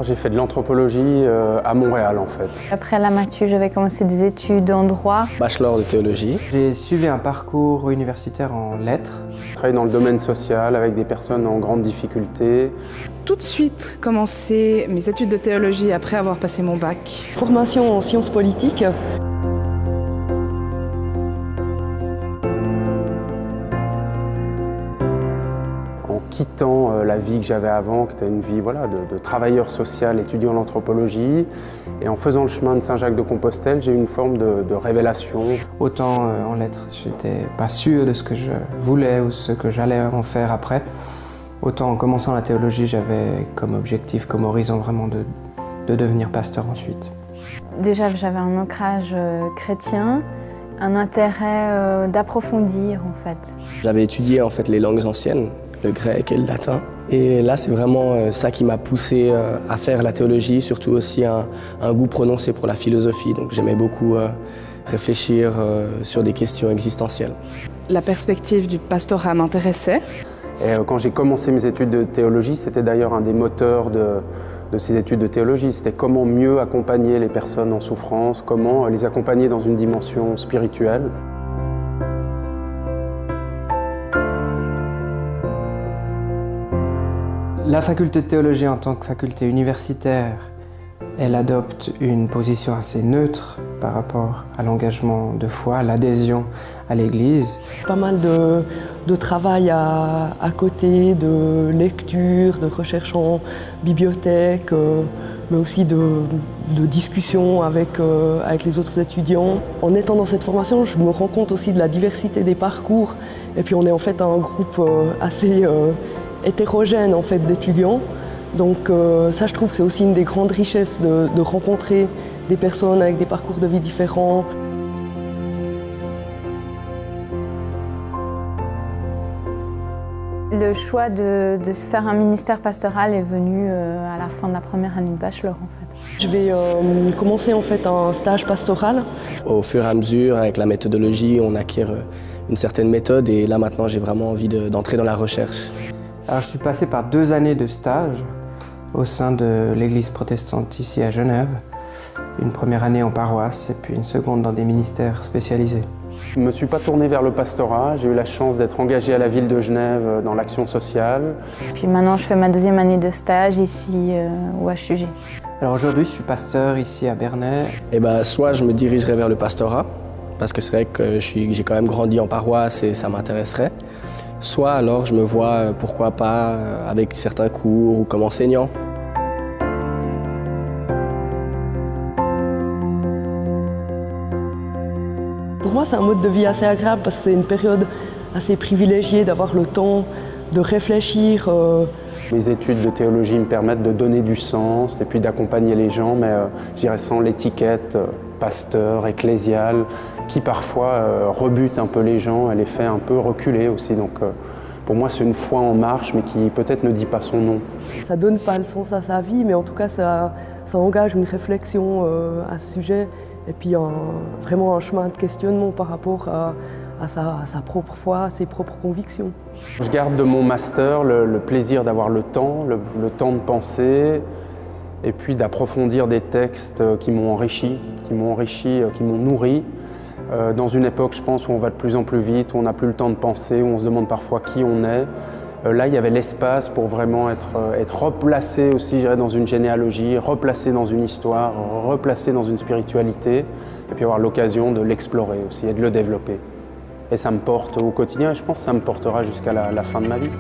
J'ai fait de l'anthropologie à Montréal en fait. Après la matu, j'avais commencé des études en droit. Bachelor de théologie. J'ai suivi un parcours universitaire en lettres. Je travaille dans le domaine social avec des personnes en grande difficulté. Tout de suite commencé mes études de théologie après avoir passé mon bac. Formation en sciences politiques. En quittant la vie que j'avais avant, qui était une vie de travailleur social, étudiant l'anthropologie, et en faisant le chemin de Saint-Jacques-de-Compostelle, j'ai eu une forme de révélation. Autant en lettres, j'étais pas sûr de ce que je voulais ou ce que j'allais en faire après. Autant en commençant la théologie, j'avais comme objectif, comme horizon vraiment de devenir pasteur ensuite. Déjà, j'avais un ancrage chrétien, un intérêt d'approfondir en fait. J'avais étudié en fait les langues anciennes, le grec et le latin. Et là, c'est vraiment ça qui m'a poussé à faire la théologie, surtout aussi un goût prononcé pour la philosophie. Donc j'aimais beaucoup réfléchir sur des questions existentielles. La perspective du pastorat m'intéressait. Et quand j'ai commencé mes études de théologie, c'était d'ailleurs un des moteurs de ces études de théologie. C'était comment mieux accompagner les personnes en souffrance, comment les accompagner dans une dimension spirituelle. La faculté de théologie en tant que faculté universitaire, elle adopte une position assez neutre par rapport à l'engagement de foi, à l'adhésion à l'Église. Pas mal de travail à côté, de lecture, de recherche en bibliothèque, mais aussi de discussion avec les autres étudiants. En étant dans cette formation, je me rends compte aussi de la diversité des parcours. Et puis on est en fait un groupe assez hétérogène en fait, d'étudiants. Donc ça, je trouve que c'est aussi une des grandes richesses de rencontrer des personnes avec des parcours de vie différents. Le choix de se faire un ministère pastoral est venu à la fin de la première année de bachelor en fait. Je vais commencer en fait un stage pastoral. Au fur et à mesure, avec la méthodologie, on acquiert une certaine méthode et là maintenant j'ai vraiment envie d'entrer dans la recherche. Alors je suis passé par 2 années de stage au sein de l'église protestante ici à Genève. Une première année en paroisse et puis une seconde dans des ministères spécialisés. Je ne me suis pas tourné vers le pastorat, j'ai eu la chance d'être engagé à la ville de Genève dans l'action sociale. Puis maintenant je fais ma 2e année de stage ici au HUG. Alors aujourd'hui je suis pasteur ici à Bernay. Et soit je me dirigerai vers le pastorat, parce que c'est vrai que j'ai quand même grandi en paroisse et ça m'intéresserait. Soit alors je me vois, pourquoi pas, avec certains cours ou comme enseignant. Pour moi, c'est un mode de vie assez agréable parce que c'est une période assez privilégiée d'avoir le temps de réfléchir. Mes études de théologie me permettent de donner du sens et puis d'accompagner les gens, mais je dirais sans l'étiquette pasteur, ecclésial, qui parfois rebute un peu les gens et les fait un peu reculer aussi. Donc pour moi, c'est une foi en marche, mais qui peut-être ne dit pas son nom. Ça donne pas le sens à sa vie, mais en tout cas, ça engage une réflexion à ce sujet. Et puis vraiment un chemin de questionnement par rapport à sa propre foi, à ses propres convictions. Je garde de mon master le plaisir d'avoir le temps de penser et puis d'approfondir des textes qui m'ont enrichi, qui m'ont nourri. Dans une époque, je pense, où on va de plus en plus vite, où on n'a plus le temps de penser, où on se demande parfois qui on est. Là, il y avait l'espace pour vraiment être replacé aussi, je dirais, dans une généalogie, replacé dans une histoire, replacé dans une spiritualité, et puis avoir l'occasion de l'explorer aussi et de le développer. Et ça me porte au quotidien, et je pense que ça me portera jusqu'à la fin de ma vie.